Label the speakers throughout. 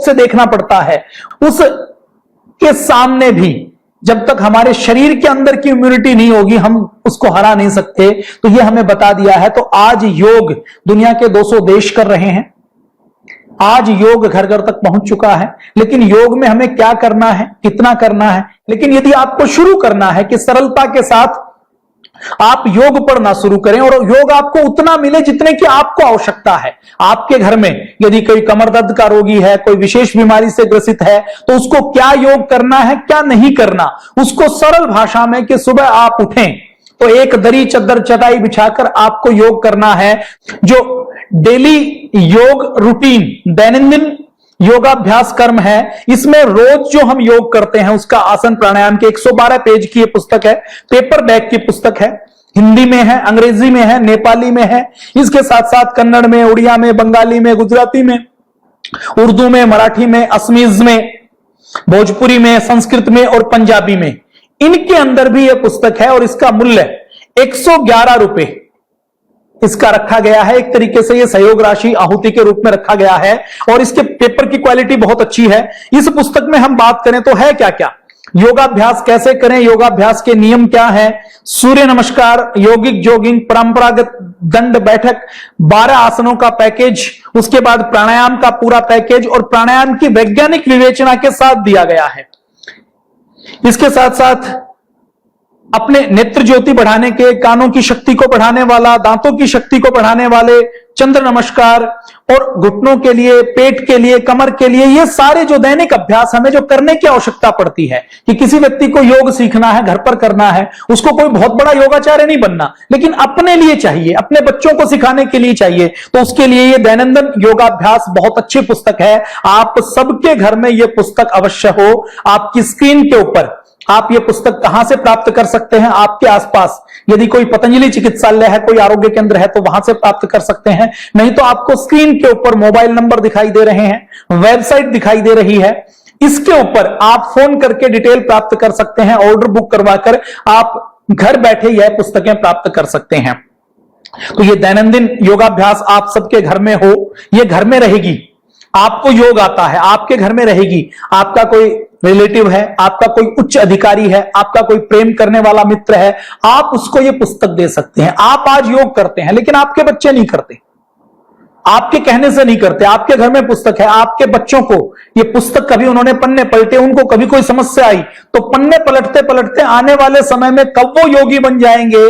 Speaker 1: से देखना पड़ता है, उस के सामने भी जब तक हमारे शरीर के अंदर की इम्यूनिटी नहीं होगी हम उसको हरा नहीं सकते। तो ये हमें बता दिया है। तो आज योग दुनिया के 200 देश कर रहे हैं, आज योग घर घर तक पहुंच चुका है। लेकिन योग में हमें क्या करना है, कितना करना है। लेकिन यदि आपको शुरू करना है कि सरलता के साथ आप योग पढ़ना शुरू करें और योग आपको उतना मिले जितने की आपको आवश्यकता है। आपके घर में यदि कोई कमर दर्द का रोगी है, कोई विशेष बीमारी से ग्रसित है, तो उसको क्या योग करना है, क्या नहीं करना, उसको सरल भाषा में कि सुबह आप उठें तो एक दरी चद्दर चटाई बिछाकर आपको योग करना है। जो डेली योग रूटीन, दैनंदिन योगाभ्यास कर्म है, इसमें रोज जो हम योग करते हैं उसका आसन प्राणायाम के 112 पेज की ये पुस्तक है, पेपर बैग की पुस्तक है। हिंदी में है, अंग्रेजी में है, नेपाली में है, इसके साथ साथ कन्नड़ में, उड़िया में, बंगाली में, गुजराती में, उर्दू में, मराठी में, असमीज में, भोजपुरी में, संस्कृत में और पंजाबी में। इनके अंदर भी यह पुस्तक है और इसका मूल्य 111 रुपए इसका रखा गया है। एक तरीके से यह सहयोग राशि आहुति के रूप में रखा गया है और इसके पेपर की क्वालिटी बहुत अच्छी है। इस पुस्तक में हम बात करें तो है क्या क्या, योगाभ्यास कैसे करें, योगाभ्यास के नियम क्या है, सूर्य नमस्कार, यौगिक जॉगिंग, परंपरागत दंड बैठक, 12 आसनों का पैकेज, उसके बाद प्राणायाम का पूरा पैकेज और प्राणायाम की वैज्ञानिक विवेचना के साथ दिया गया है। इसके साथ साथ अपने नेत्र ज्योति बढ़ाने के, कानों की शक्ति को बढ़ाने वाला, दांतों की शक्ति को बढ़ाने वाले चंद्र नमस्कार और घुटनों के लिए, पेट के लिए, कमर के लिए, ये सारे जो दैनिक अभ्यास हमें जो करने की आवश्यकता पड़ती है कि किसी व्यक्ति को योग सीखना है, घर पर करना है, उसको कोई बहुत बड़ा योगाचार्य नहीं बनना, लेकिन अपने लिए चाहिए, अपने बच्चों को सिखाने के लिए चाहिए, तो उसके लिए ये दैनंदिन योगाभ्यास बहुत अच्छी पुस्तक है। आप सबके घर में ये पुस्तक अवश्य हो। आपकी स्क्रीन के ऊपर आप ये पुस्तक कहां से प्राप्त कर सकते हैं, आपके आसपास यदि कोई पतंजलि चिकित्सालय है, कोई आरोग्य केंद्र है तो वहां से प्राप्त कर सकते हैं, नहीं तो आपको स्क्रीन के ऊपर मोबाइल नंबर दिखाई दे रहे हैं, वेबसाइट दिखाई दे रही है, इसके ऊपर आप फोन करके डिटेल प्राप्त कर सकते हैं। ऑर्डर बुक करवाकर आप घर बैठे यह पुस्तकें प्राप्त कर सकते हैं। तो ये दैनंदिन योगाभ्यास आप सबके घर में हो, ये घर में रहेगी। आपको योग आता है, आपके घर में रहेगी। आपका कोई रिलेटिव है, आपका कोई उच्च अधिकारी है, आपका कोई प्रेम करने वाला मित्र है, आप उसको ये पुस्तक दे सकते हैं। आप आज योग करते हैं लेकिन आपके बच्चे नहीं करते, आपके कहने से नहीं करते, आपके घर में पुस्तक है, आपके बच्चों को ये पुस्तक कभी उन्होंने पन्ने पलटे, उनको कभी कोई समस्या आई तो पन्ने पलटते पलटते आने वाले समय में कब वो योगी बन जाएंगे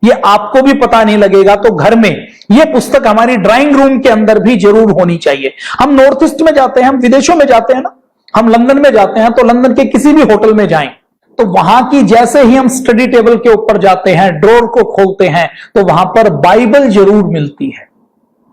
Speaker 1: ये आपको भी पता नहीं लगेगा। तो घर में ये पुस्तक हमारी ड्राइंग रूम के अंदर भी जरूर होनी चाहिए। हम नॉर्थ ईस्ट में जाते हैं, हम विदेशों में जाते हैं ना, हम लंदन में जाते हैं, तो लंदन के किसी भी होटल में जाएं तो वहां की जैसे ही हम स्टडी टेबल के ऊपर जाते हैं, ड्रॉर को खोलते हैं तो वहां पर बाइबल जरूर मिलती है,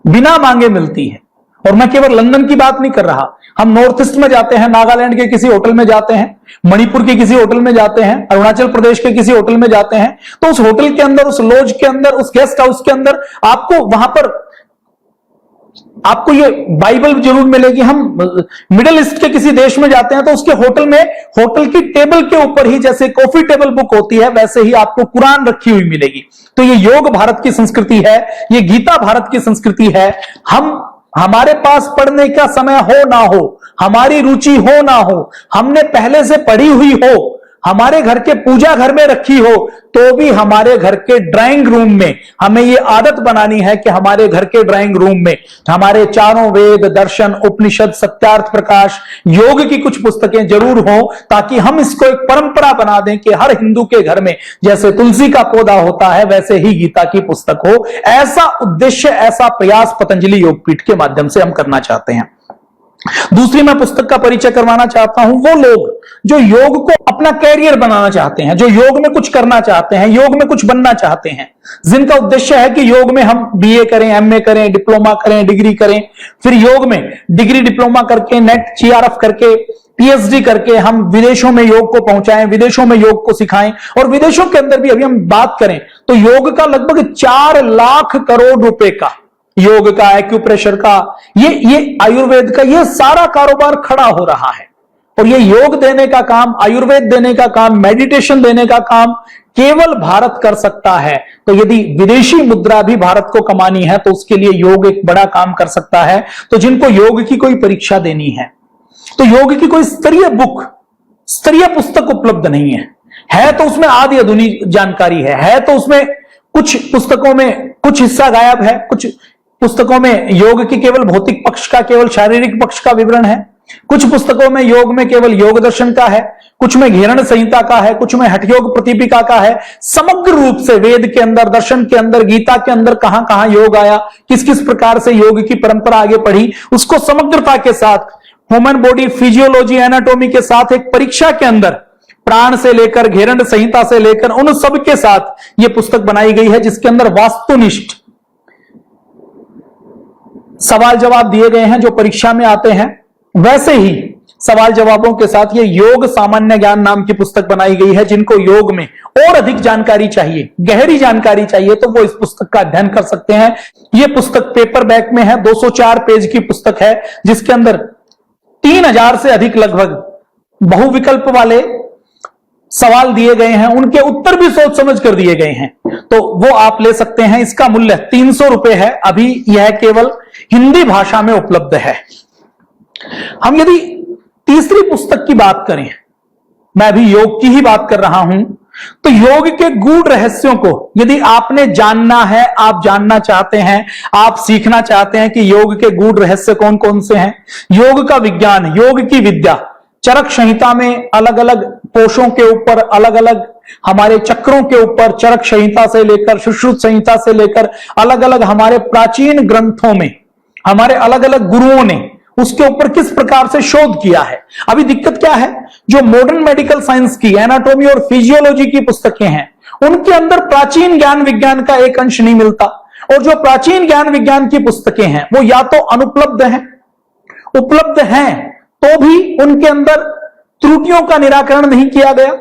Speaker 1: बिना मांगे मिलती है। और मैं केवल लंदन की बात नहीं कर रहा, हम नॉर्थ ईस्ट में जाते हैं, नागालैंड के किसी होटल में जाते हैं, मणिपुर के किसी होटल में जाते हैं, अरुणाचल प्रदेश के किसी होटल में जाते हैं, तो उस होटल के अंदर, उस लॉज के अंदर, उस गेस्ट हाउस के अंदर आपको वहां पर आपको ये बाइबल जरूर मिलेगी। हम मिडिल ईस्ट के किसी देश में जाते हैं तो उसके होटल में, होटल की टेबल के ऊपर ही जैसे कॉफी टेबल बुक होती है वैसे ही आपको कुरान रखी हुई मिलेगी। तो ये योग भारत की संस्कृति है, ये गीता भारत की संस्कृति है। हमारे पास पढ़ने का समय हो ना हो, हमारी रुचि हो ना हो, हमने पहले से पढ़ी हुई हो, हमारे घर के पूजा घर में रखी हो, तो भी हमारे घर के ड्राइंग रूम में हमें ये आदत बनानी है कि हमारे घर के ड्राइंग रूम में हमारे चारों वेद, दर्शन, उपनिषद, सत्यार्थ प्रकाश, योग की कुछ पुस्तकें जरूर हो, ताकि हम इसको एक परंपरा बना दें कि हर हिंदू के घर में जैसे तुलसी का पौधा होता है वैसे ही गीता की पुस्तक हो। ऐसा उद्देश्य, ऐसा प्रयास पतंजलि योगपीठ के माध्यम से हम करना चाहते हैं। दूसरी मैं पुस्तक का परिचय करवाना चाहता हूं वो लोग जो योग को अपना कैरियर बनाना चाहते हैं, जो योग में कुछ करना चाहते हैं, योग में कुछ बनना चाहते हैं, जिनका उद्देश्य है कि योग में हम बीए करें, एमए करें, डिप्लोमा करें, डिग्री करें, फिर योग में डिग्री डिप्लोमा करके, नेट जीआरएफ करके, पीएचडी करके हम विदेशों में योग को पहुंचाएं, विदेशों में योग को सिखाएं। और विदेशों के अंदर भी अभी हम बात करें तो योग का लगभग 4 लाख करोड़ रुपए का, योग का, एक्यूप्रेशर का, ये आयुर्वेद का, ये सारा कारोबार खड़ा हो रहा है। और ये योग देने का काम, आयुर्वेद देने का काम, मेडिटेशन देने का काम केवल भारत कर सकता है। तो यदि विदेशी मुद्रा भी भारत को कमानी है तो उसके लिए योग एक बड़ा काम कर सकता है। तो जिनको योग की कोई परीक्षा देनी है, तो योग की कोई स्तरीय बुक, स्तरीय पुस्तक उपलब्ध नहीं है तो उसमें आधी अधूरी जानकारी है तो उसमें कुछ पुस्तकों में कुछ हिस्सा गायब है, कुछ पुस्तकों में योग की केवल भौतिक पक्ष का, केवल शारीरिक पक्ष का विवरण है, कुछ पुस्तकों में योग में केवल योग दर्शन का है, कुछ में घेरण संहिता का है, कुछ में हठयोग प्रतिपिका का है। समग्र रूप से वेद के अंदर, दर्शन के अंदर, गीता के अंदर कहां कहां योग आया, किस किस प्रकार से योग की परंपरा आगे बढ़ी, उसको समग्रता के साथ ह्यूमन बॉडी फिजियोलॉजी एनाटॉमी के साथ एक परीक्षा के अंदर प्राण से लेकर घेरण संहिता से लेकर उन सब के साथ यह पुस्तक बनाई गई है, जिसके अंदर वास्तुनिष्ठ सवाल जवाब दिए गए हैं जो परीक्षा में आते हैं। वैसे ही सवाल जवाबों के साथ ये योग सामान्य ज्ञान नाम की पुस्तक बनाई गई है। जिनको योग में और अधिक जानकारी चाहिए, गहरी जानकारी चाहिए, तो वो इस पुस्तक का अध्ययन कर सकते हैं। यह पुस्तक पेपर बैक में है, 204 पेज की पुस्तक है, जिसके अंदर 3000 से अधिक लगभग बहुविकल्प वाले सवाल दिए गए हैं, उनके उत्तर भी सोच समझ कर दिए गए हैं, तो वो आप ले सकते हैं। इसका मूल्य 300 रुपए है। अभी यह केवल हिंदी भाषा में उपलब्ध है। हम यदि तीसरी पुस्तक की बात करें, मैं अभी योग की ही बात कर रहा हूं, तो योग के गूढ़ रहस्यों को यदि आपने जानना है, आप जानना चाहते हैं, आप सीखना चाहते हैं कि योग के गूढ़ रहस्य कौन कौन से हैं, योग का विज्ञान, योग की विद्या, चरक संहिता में अलग अलग कोशों के ऊपर, अलग अलग हमारे चक्रों के ऊपर, चरक संहिता से लेकर सुश्रुत संहिता से लेकर अलग अलग हमारे प्राचीन ग्रंथों में हमारे अलग अलग गुरुओं ने उसके ऊपर किस प्रकार से शोध किया है। अभी दिक्कत क्या है, जो मॉडर्न मेडिकल साइंस की एनाटॉमी और फिजियोलॉजी की पुस्तकें हैं, उनके अंदर प्राचीन ज्ञान विज्ञान का एक अंश नहीं मिलता, और जो प्राचीन ज्ञान विज्ञान की पुस्तकें हैं वो या तो अनुपलब्ध हैं, उपलब्ध हैं तो भी उनके अंदर त्रुटियों का निराकरण नहीं किया गया।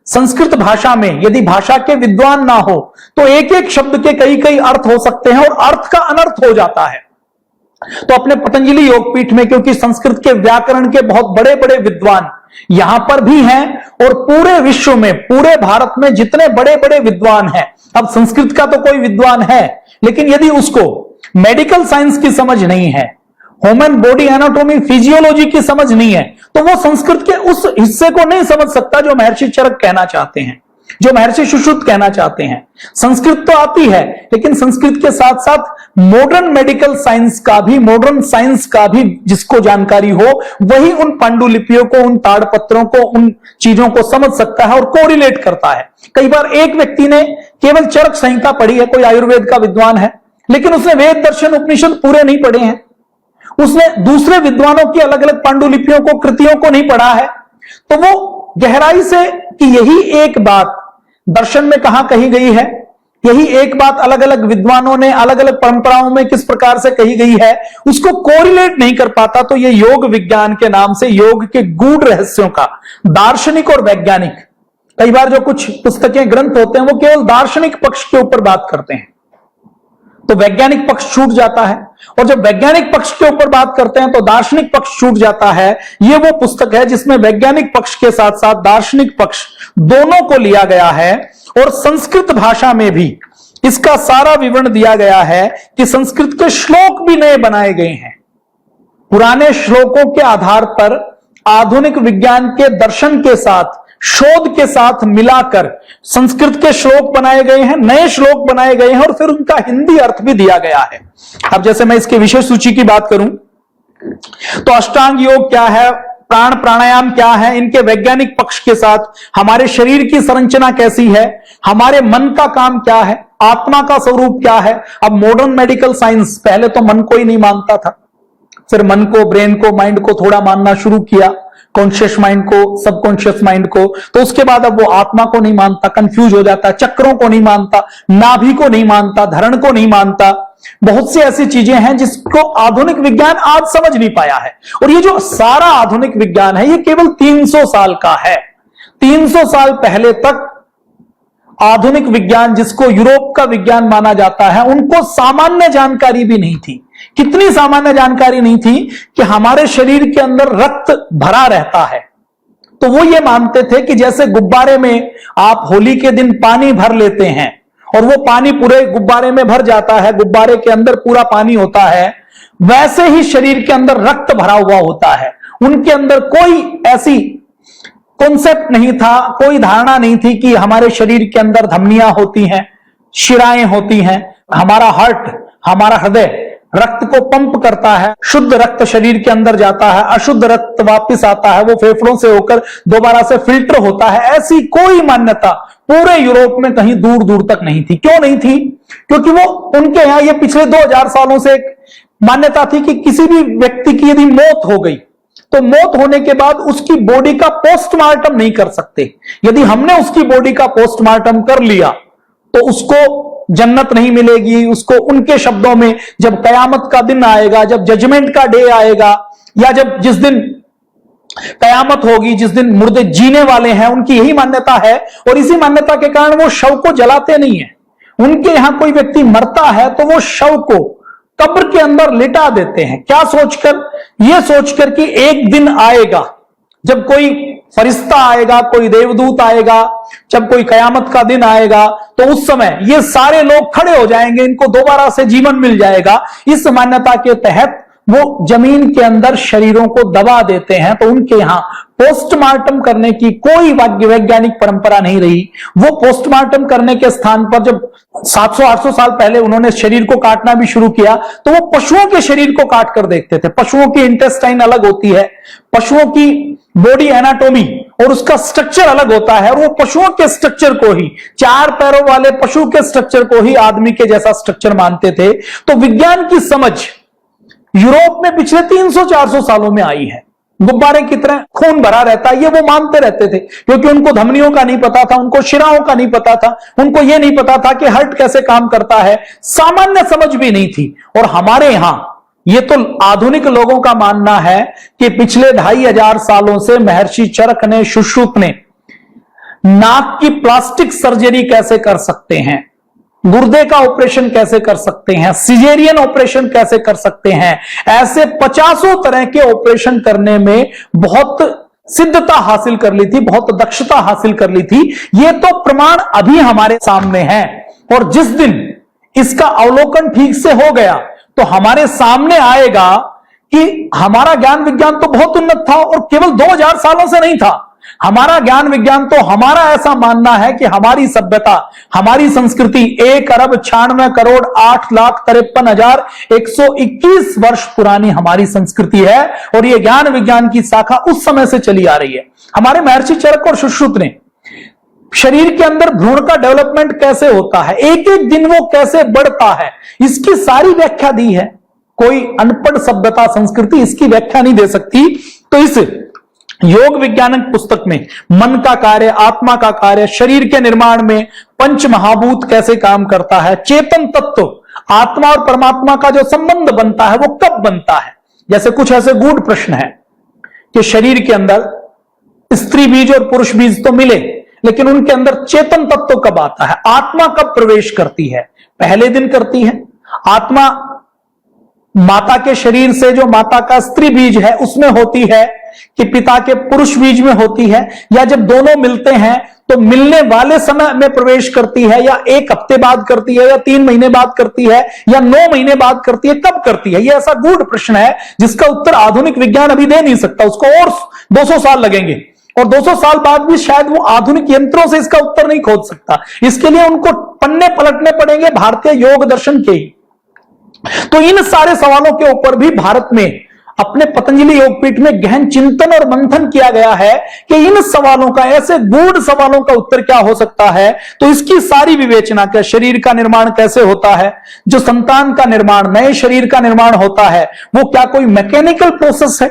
Speaker 1: संस्कृत भाषा में यदि भाषा के विद्वान ना हो तो एक एक शब्द के कई कई अर्थ हो सकते हैं और अर्थ का अनर्थ हो जाता है। तो अपने पतंजलि योगपीठ में, क्योंकि संस्कृत के व्याकरण के बहुत बड़े बड़े विद्वान यहां पर भी हैं, और पूरे विश्व में, पूरे भारत में जितने बड़े बड़े विद्वान हैं, अब संस्कृत का तो कोई विद्वान है, लेकिन यदि उसको मेडिकल साइंस की समझ नहीं है, ह्यूमन बॉडी एनाटॉमी फिजियोलॉजी की समझ नहीं है, तो वो संस्कृत के उस हिस्से को नहीं समझ सकता जो महर्षि चरक कहना चाहते हैं, जो महर्षि सुश्रुत कहना चाहते हैं। संस्कृत तो आती है, लेकिन संस्कृत के साथ साथ मॉडर्न मेडिकल साइंस का भी, मॉडर्न साइंस का भी जिसको जानकारी हो, वही उन पांडुलिपियों को, उन ताड़पत्रों को, उन चीजों को समझ सकता है और कोरिलेट करता है। कई बार एक व्यक्ति ने केवल चरक संहिता पढ़ी है, कोई आयुर्वेद का विद्वान है, लेकिन उसने वेद दर्शन उपनिषद पूरे नहीं पढ़े हैं, उसने दूसरे विद्वानों की अलग अलग पांडुलिपियों को, कृतियों को नहीं पढ़ा है, तो वो गहराई से कि यही एक बात दर्शन में कहां कही गई है, यही एक बात अलग अलग विद्वानों ने अलग अलग परंपराओं में किस प्रकार से कही गई है, उसको कोरिलेट नहीं कर पाता। तो ये योग विज्ञान के नाम से योग के गूढ़ रहस्यों का, दार्शनिक और वैज्ञानिक, कई बार जो कुछ पुस्तकें, ग्रंथ होते हैं, वो केवल दार्शनिक पक्ष के ऊपर बात करते हैं, तो वैज्ञानिक पक्ष छूट जाता है, और जब वैज्ञानिक पक्ष के ऊपर बात करते हैं तो दार्शनिक पक्ष छूट जाता है। यह वो पुस्तक है जिसमें वैज्ञानिक पक्ष के साथ साथ दार्शनिक पक्ष दोनों को लिया गया है, और संस्कृत भाषा में भी इसका सारा विवरण दिया गया है कि संस्कृत के श्लोक भी नए बनाए गए हैं। पुराने श्लोकों के आधार पर आधुनिक विज्ञान के दर्शन के साथ, शोध के साथ मिलाकर संस्कृत के श्लोक बनाए गए हैं, नए श्लोक बनाए गए हैं, और फिर उनका हिंदी अर्थ भी दिया गया है। अब जैसे मैं इसके विषय सूची की बात करूं तो अष्टांग योग क्या है, प्राण प्राणायाम क्या है, इनके वैज्ञानिक पक्ष के साथ हमारे शरीर की संरचना कैसी है, हमारे मन का काम क्या है, आत्मा का स्वरूप क्या है। अब मॉडर्न मेडिकल साइंस पहले तो मन को ही नहीं मानता था, फिर मन को, ब्रेन को, माइंड को थोड़ा मानना शुरू किया, कॉन्शियस माइंड को, सबकॉन्शियस माइंड को, तो उसके बाद अब वो आत्मा को नहीं मानता, कंफ्यूज हो जाता, चक्रों को नहीं मानता, नाभि को नहीं मानता, धरण को नहीं मानता। बहुत सी ऐसी चीजें हैं जिसको आधुनिक विज्ञान आज समझ नहीं पाया है। और ये जो सारा आधुनिक विज्ञान है, ये केवल 300 साल का है। 300 साल पहले तक आधुनिक विज्ञान, जिसको यूरोप का विज्ञान माना जाता है, उनको सामान्य जानकारी भी नहीं थी। कितनी सामान्य जानकारी नहीं थी कि हमारे शरीर के अंदर रक्त भरा रहता है। तो वो ये मानते थे कि जैसे गुब्बारे में आप होली के दिन पानी भर लेते हैं और वो पानी पूरे गुब्बारे में भर जाता है, गुब्बारे के अंदर पूरा पानी होता है, वैसे ही शरीर के अंदर रक्त भरा हुआ होता है। उनके अंदर कोई ऐसी कॉन्सेप्ट नहीं था, कोई धारणा नहीं थी कि हमारे शरीर के अंदर धमनियां होती हैं, शिराएं होती हैं, हमारा हार्ट, हमारा हृदय रक्त को पंप करता है, शुद्ध रक्त शरीर के अंदर जाता है, अशुद्ध रक्त वापस आता है, वो फेफड़ों से होकर दोबारा से फिल्टर होता है। ऐसी कोई मान्यता पूरे यूरोप में कहीं दूर दूर तक नहीं थी। क्यों नहीं थी? क्योंकि वो उनके यहां ये पिछले 2000 सालों से एक मान्यता थी कि किसी भी व्यक्ति की यदि मौत हो गई तो मौत होने के बाद उसकी बॉडी का पोस्टमार्टम नहीं कर सकते। यदि हमने उसकी बॉडी का पोस्टमार्टम कर लिया तो उसको जन्नत नहीं मिलेगी। उसको उनके शब्दों में जब कयामत का दिन आएगा, जब जजमेंट का डे आएगा, या जब जिस दिन कयामत होगी, जिस दिन मुर्दे जीने वाले हैं, उनकी यही मान्यता है। और इसी मान्यता के कारण वो शव को जलाते नहीं है। उनके यहां कोई व्यक्ति मरता है तो वो शव को कब्र के अंदर लिटा देते हैं। क्या सोचकर? यह सोचकर कि एक दिन आएगा जब कोई फरिश्ता आएगा, कोई देवदूत आएगा, जब कोई कयामत का दिन आएगा तो उस समय ये सारे लोग खड़े हो जाएंगे, इनको दोबारा से जीवन मिल जाएगा। इस मान्यता के तहत वो जमीन के अंदर शरीरों को दबा देते हैं। तो उनके यहां पोस्टमार्टम करने की कोई वैज्ञानिक परंपरा नहीं रही। वो पोस्टमार्टम करने के स्थान पर जब 700-800 साल पहले उन्होंने शरीर को काटना भी शुरू किया तो वो पशुओं के शरीर को काट कर देखते थे। पशुओं की इंटेस्टाइन अलग होती है, पशुओं की बॉडी एनाटॉमी और उसका स्ट्रक्चर अलग होता है, और वो पशुओं के स्ट्रक्चर को ही, 4 पैरों वाले पशु के स्ट्रक्चर को ही आदमी के जैसा स्ट्रक्चर मानते थे। तो विज्ञान की समझ यूरोप में पिछले 300-400 सालों में आई है। गुब्बारे की तरह खून भरा रहता है, ये वो मानते रहते थे, क्योंकि उनको धमनियों का नहीं पता था, उनको शिराओं का नहीं पता था, उनको ये नहीं पता था कि हार्ट कैसे काम करता है, सामान्य समझ भी नहीं थी। और हमारे यहां ये तो आधुनिक लोगों का मानना है कि पिछले 2500 सालों से महर्षि चरक ने, सुश्रुत ने नाक की प्लास्टिक सर्जरी कैसे कर सकते हैं, गुर्दे का ऑपरेशन कैसे कर सकते हैं, सिजेरियन ऑपरेशन कैसे कर सकते हैं, ऐसे 50 तरह के ऑपरेशन करने में बहुत सिद्धता हासिल कर ली थी, बहुत दक्षता हासिल कर ली थी। ये तो प्रमाण अभी हमारे सामने है। और जिस दिन इसका अवलोकन ठीक से हो गया तो हमारे सामने आएगा कि हमारा ज्ञान विज्ञान तो बहुत उन्नत था, और केवल 2000 सालों से नहीं था। हमारा ज्ञान विज्ञान तो, हमारा ऐसा मानना है कि हमारी सभ्यता, हमारी संस्कृति 1,96,68,53,121 वर्ष पुरानी हमारी संस्कृति है। और यह ज्ञान विज्ञान की शाखा उस समय से चली आ रही है। हमारे महर्षि चरक और सुश्रुत ने शरीर के अंदर भ्रूण का डेवलपमेंट कैसे होता है, एक एक दिन वो कैसे बढ़ता है, इसकी सारी व्याख्या दी है। कोई अनपढ़ सभ्यता संस्कृति इसकी व्याख्या नहीं दे सकती। तो इस योग विज्ञानक पुस्तक में मन का कार्य, आत्मा का कार्य, शरीर के निर्माण में पंच महाभूत कैसे काम करता है, चेतन तत्व, आत्मा और परमात्मा का जो संबंध बनता है वो कब बनता है। जैसे कुछ ऐसे गूढ़ प्रश्न है कि शरीर के अंदर स्त्री बीज और पुरुष बीज तो मिले, लेकिन उनके अंदर चेतन तत्व कब आता है, आत्मा कब प्रवेश करती है, पहले दिन करती है। आत्मा माता के शरीर से, जो माता का स्त्री बीज है उसमें होती है, कि पिता के पुरुष बीज में होती है, या जब दोनों मिलते हैं तो मिलने वाले समय में प्रवेश करती है, या 1 हफ्ते बाद करती है, या 3 महीने बाद करती है, या 9 महीने बाद करती है, कब करती है। यह ऐसा गूढ़ प्रश्न है जिसका उत्तर आधुनिक विज्ञान अभी दे नहीं सकता। उसको और 200 साल लगेंगे, और 200 साल बाद भी शायद वो आधुनिक यंत्रों से इसका उत्तर नहीं खोज सकता। इसके लिए उनको पन्ने पलटने पड़ेंगे भारतीय योग दर्शन के ही। तो इन सारे सवालों के ऊपर भी भारत में अपने पतंजलि योगपीठ में गहन चिंतन और मंथन किया गया है कि इन सवालों का, ऐसे गूढ़ सवालों का उत्तर क्या हो सकता है। तो इसकी सारी विवेचना, क्या शरीर का निर्माण कैसे होता है, जो संतान का निर्माण, नए शरीर का निर्माण होता है, वो क्या कोई मैकेनिकल प्रोसेस है,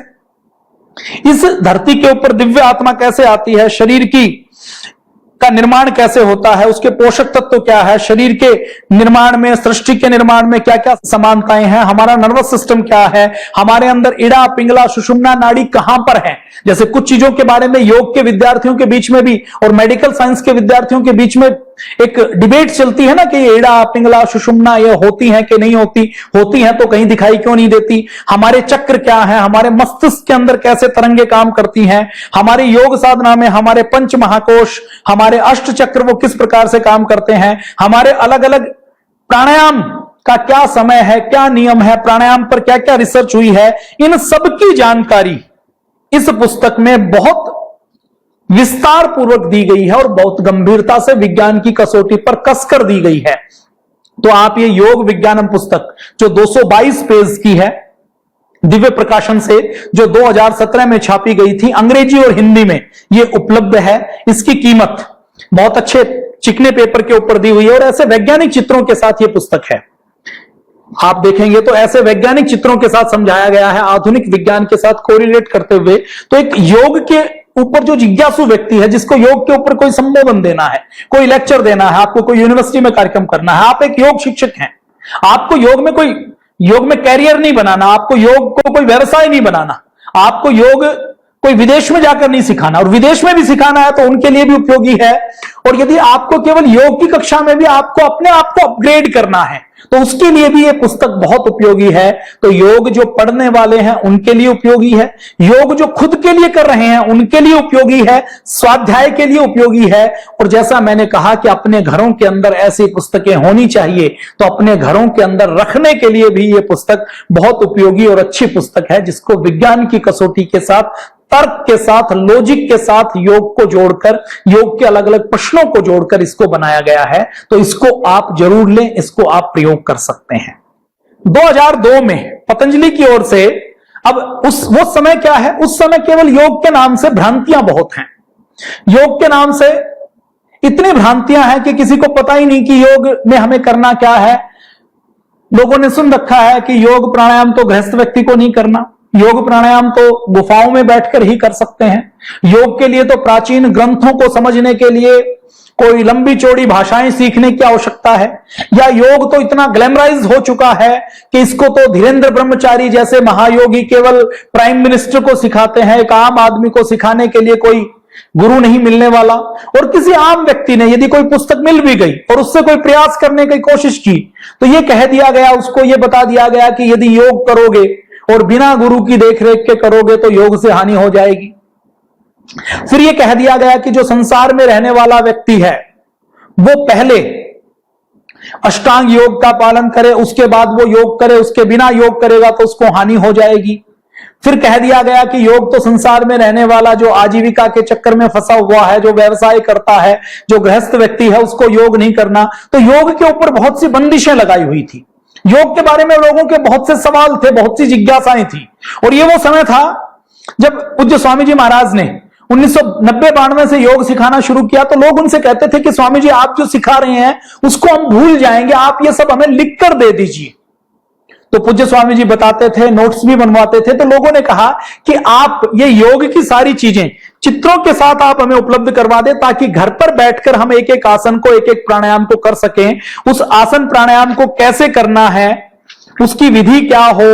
Speaker 1: इस धरती के ऊपर दिव्य आत्मा कैसे आती है, शरीर की का निर्माण कैसे होता है, उसके पोषक तत्व क्या है, शरीर के निर्माण में, सृष्टि के निर्माण में क्या क्या समानताएं हैं, हमारा नर्वस सिस्टम क्या है, हमारे अंदर इड़ा, पिंगला, सुषुम्ना नाड़ी कहां पर है। जैसे कुछ चीजों के बारे में योग के विद्यार्थियों के बीच में भी और मेडिकल साइंस के विद्यार्थियों के बीच में एक डिबेट चलती है ना कि ये इड़ा, पिंगला, सुषुम्ना ये होती हैं कि नहीं होती, होती हैं तो कहीं दिखाई क्यों नहीं देती, हमारे चक्र क्या है, हमारे मस्तिष्क के अंदर कैसे तरंगे काम करती हैं, हमारी योग साधना में हमारे पंच महाकोश, हमारे अष्ट चक्र वो किस प्रकार से काम करते हैं, हमारे अलग अलग प्राणायाम का क्या समय है, क्या नियम है, प्राणायाम पर क्या क्या रिसर्च हुई है, इन सब की जानकारी इस पुस्तक में बहुत विस्तार पूर्वक दी गई है और बहुत गंभीरता से विज्ञान की कसौटी पर कसकर दी गई है। तो आप ये योग विज्ञानम पुस्तक जो 222 पेज की है, दिव्य प्रकाशन से, जो 2017 में छापी गई थी, अंग्रेजी और हिंदी में ये उपलब्ध है। इसकी कीमत बहुत अच्छे चिकने पेपर के ऊपर दी हुई है और ऐसे वैज्ञानिक चित्रों के साथ ये पुस्तक है। आप देखेंगे तो ऐसे वैज्ञानिक चित्रों के साथ समझाया गया है, आधुनिक विज्ञान के साथ कोरिलेट करते हुए। तो एक योग के ऊपर जो जिज्ञासु व्यक्ति है, जिसको योग के ऊपर कोई संबोधन देना है, कोई लेक्चर देना है, आपको कोई यूनिवर्सिटी में कार्यक्रम करना है, आप एक योग शिक्षक हैं, आपको योग में कैरियर नहीं बनाना, आपको योग को कोई व्यवसाय नहीं बनाना, आपको योग कोई विदेश में जाकर नहीं सिखाना, और विदेश में भी सिखाना है तो उनके लिए भी उपयोगी है। और यदि आपको केवल योग की कक्षा में भी आपको अपने आप को अपग्रेड करना है तो उसके लिए भी यह पुस्तक बहुत उपयोगी है। तो योग जो पढ़ने वाले हैं उनके लिए उपयोगी है, योग जो खुद के लिए कर रहे हैं उनके लिए उपयोगी है, स्वाध्याय के लिए उपयोगी है। और जैसा मैंने कहा कि अपने घरों के अंदर ऐसी पुस्तकें होनी चाहिए, तो अपने घरों के अंदर रखने के लिए भी यह पुस्तक बहुत उपयोगी और अच्छी पुस्तक है, जिसको विज्ञान की कसौटी के साथ, तर्क के साथ, लॉजिक के साथ योग को जोड़कर, योग के अलग अलग प्रश्नों को जोड़कर इसको बनाया गया है। तो इसको आप जरूर लें, इसको आप प्रयोग कर सकते हैं। 2002 में पतंजलि की ओर से, अब वो समय क्या है, उस समय केवल योग के नाम से भ्रांतियां बहुत हैं। योग के नाम से इतनी भ्रांतियां हैं कि किसी को पता ही नहीं कि योग में हमें करना क्या है। लोगों ने सुन रखा है कि योग प्राणायाम तो गृहस्थ व्यक्ति को नहीं करना, योग प्राणायाम तो गुफाओं में बैठकर ही कर सकते हैं, योग के लिए तो प्राचीन ग्रंथों को समझने के लिए कोई लंबी चौड़ी भाषाएं सीखने की आवश्यकता है, या योग तो इतना ग्लैमराइज हो चुका है कि इसको तो धीरेन्द्र ब्रह्मचारी जैसे महायोगी केवल प्राइम मिनिस्टर को सिखाते हैं, एक आम आदमी को सिखाने के लिए कोई गुरु नहीं मिलने वाला। और किसी आम व्यक्ति ने यदि कोई पुस्तक मिल भी गई और उससे कोई प्रयास करने की कोशिश की तो यह कह दिया गया, उसको यह बता दिया गया कि यदि योग करोगे और बिना गुरु की देखरेख के करोगे तो योग से हानि हो जाएगी। फिर यह कह दिया गया कि जो संसार में रहने वाला व्यक्ति है वो पहले अष्टांग योग का पालन करे, उसके बाद वो योग करे, उसके बिना योग करेगा तो उसको हानि हो जाएगी। फिर कह दिया गया कि योग तो संसार में रहने वाला जो आजीविका के चक्कर में फंसा हुआ है, जो व्यवसाय करता है, जो गृहस्थ व्यक्ति है, उसको योग नहीं करना। तो योग के ऊपर बहुत सी बंदिशें लगाई हुई थी, योग के बारे में लोगों के बहुत से सवाल थे, बहुत सी जिज्ञासाएं थी। और ये वो समय था जब पूज्य स्वामी जी महाराज ने 1990-92 से योग सिखाना शुरू किया। तो लोग उनसे कहते थे कि स्वामी जी आप जो सिखा रहे हैं उसको हम भूल जाएंगे, आप ये सब हमें लिख कर दे दीजिए। तो पूज्य स्वामी जी बताते थे, नोट्स भी बनवाते थे। तो लोगों ने कहा कि आप ये योग की सारी चीजें चित्रों के साथ आप हमें उपलब्ध करवा दें, ताकि घर पर बैठकर हम एक एक आसन को, एक एक प्राणायाम को कर सकें। उस आसन प्राणायाम को कैसे करना है, उसकी विधि क्या हो,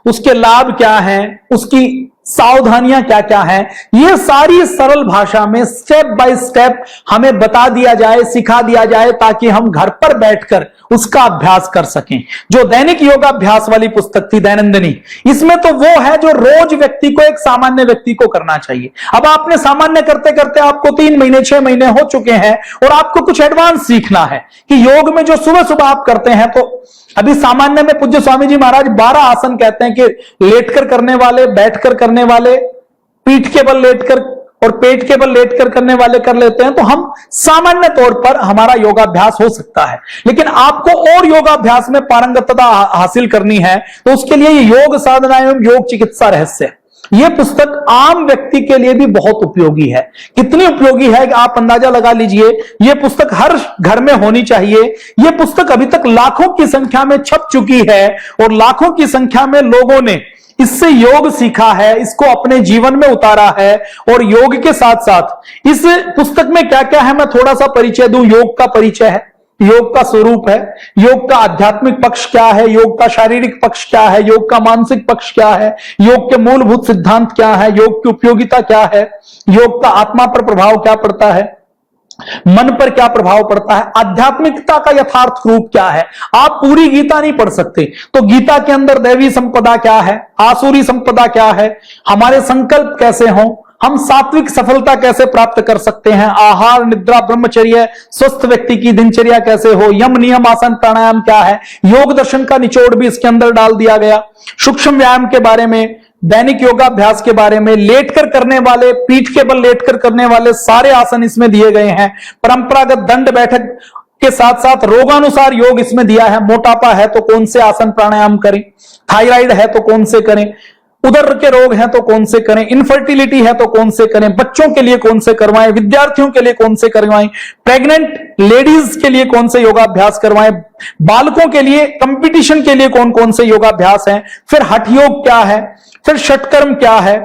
Speaker 1: उसके लाभ क्या हैं, उसकी सावधानियां क्या क्या हैं, ये सारी सरल भाषा में स्टेप बाय स्टेप हमें बता दिया जाए, सिखा दिया जाए, ताकि हम घर पर बैठकर उसका अभ्यास कर सकें। जो दैनिक योगाभ्यास वाली पुस्तक थी दैनंदिनी, इसमें तो वो है जो रोज व्यक्ति को, एक सामान्य व्यक्ति को करना चाहिए। अब आपने सामान्य करते करते आपको 3 महीने 6 महीने हो चुके हैं और आपको कुछ एडवांस सीखना है कि योग में जो सुबह सुबह आप करते हैं, तो अभी सामान्य में पूज्य स्वामी जी महाराज 12 आसन कहते हैं कि लेटकर करने वाले, बैठकर करने वाले, पीठ के बल लेटकर और पेट के बल लेटकर करने वाले कर लेते हैं। तो हम सामान्य तौर पर हमारा योगाभ्यास हो सकता है, लेकिन आपको और योगाभ्यास में पारंगतता हासिल करनी है तो उसके लिए ये योग साधना एवं योग चिकित्सा रहस्य, यह पुस्तक आम व्यक्ति के लिए भी बहुत उपयोगी है। कितनी उपयोगी है कि आप अंदाजा लगा लीजिए। यह पुस्तक हर घर में होनी चाहिए। यह पुस्तक अभी तक लाखों की संख्या में छप चुकी है और लाखों की संख्या में लोगों ने इससे योग सीखा है, इसको अपने जीवन में उतारा है। और योग के साथ साथ इस पुस्तक में क्या क्या है मैं थोड़ा सा परिचय दूं। योग का परिचय है, योग का स्वरूप है, योग का आध्यात्मिक पक्ष क्या है, योग का शारीरिक पक्ष क्या है, योग का मानसिक पक्ष क्या है, योग के मूलभूत सिद्धांत क्या है, योग की उपयोगिता क्या है, योग का आत्मा पर प्रभाव क्या पड़ता है, मन पर क्या प्रभाव पड़ता है, आध्यात्मिकता का यथार्थ रूप क्या है। आप पूरी गीता नहीं पढ़ सकते, तो गीता के अंदर दैवी संपदा क्या है, आसुरी संपदा क्या है, हमारे संकल्प कैसे हों, हम सात्विक सफलता कैसे प्राप्त कर सकते हैं, आहार निद्रा ब्रह्मचर्य, स्वस्थ व्यक्ति की दिनचर्या कैसे हो, यम नियम आसन प्राणायाम क्या है, योग दर्शन का निचोड़ भी इसके अंदर डाल दिया गया। सूक्ष्म व्यायाम के बारे में, दैनिक योगाभ्यास के बारे में, लेटकर करने वाले, पीठ के बल लेटकर करने वाले सारे आसन इसमें दिए गए हैं। परंपरागत दंड बैठक के साथ साथ रोगानुसार योग इसमें दिया है। मोटापा है तो कौन से आसन प्राणायाम करें, थायराइड है तो कौन से करें, उदर के रोग हैं तो कौन से करें, इनफर्टिलिटी है तो कौन से करें, बच्चों के लिए कौन से करवाएं, विद्यार्थियों के लिए कौन से करवाएं, प्रेग्नेंट लेडीज के लिए कौन से योगाभ्यास करवाएं, बालकों के लिए, कंपटीशन के लिए कौन कौन से योगाभ्यास हैं, फिर हठ योग क्या है, फिर षटकर्म क्या है,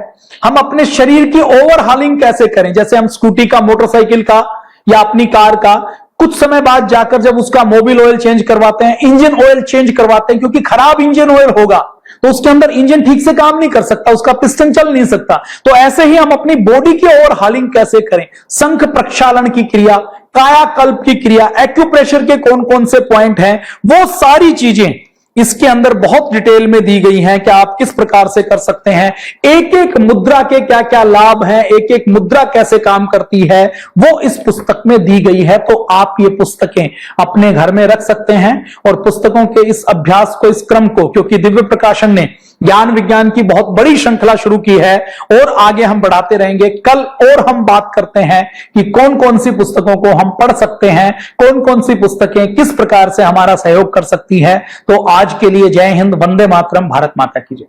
Speaker 1: हम अपने शरीर की ओवरहालिंग कैसे करें, जैसे हम स्कूटी का, मोटरसाइकिल का या अपनी कार का कुछ समय बाद जाकर जब उसका मोबिल ऑयल चेंज करवाते हैं, इंजन ऑयल चेंज करवाते हैं, क्योंकि खराब इंजन ऑयल होगा तो उसके अंदर इंजन ठीक से काम नहीं कर सकता, उसका पिस्टन चल नहीं सकता। तो ऐसे ही हम अपनी बॉडी की ओवरहालिंग कैसे करें, शंख प्रक्षालन की क्रिया, कायाकल्प की क्रिया, एक्यूप्रेशर के कौन कौन से पॉइंट हैं, वो सारी चीजें इसके अंदर बहुत डिटेल में दी गई हैं कि आप किस प्रकार से कर सकते हैं, एक एक मुद्रा के क्या क्या लाभ हैं, एक एक मुद्रा कैसे काम करती है, वो इस पुस्तक में दी गई है। तो आप ये पुस्तकें अपने घर में रख सकते हैं और पुस्तकों के इस अभ्यास को, इस क्रम को, क्योंकि दिव्य प्रकाशन ने ज्ञान विज्ञान की बहुत बड़ी श्रृंखला शुरू की है और आगे हम बढ़ाते रहेंगे। कल और हम बात करते हैं कि कौन कौन सी पुस्तकों को हम पढ़ सकते हैं, कौन कौन सी पुस्तकें किस प्रकार से हमारा सहयोग कर सकती है। तो आज के लिए जय हिंद, वंदे मातरम, भारत माता की जय।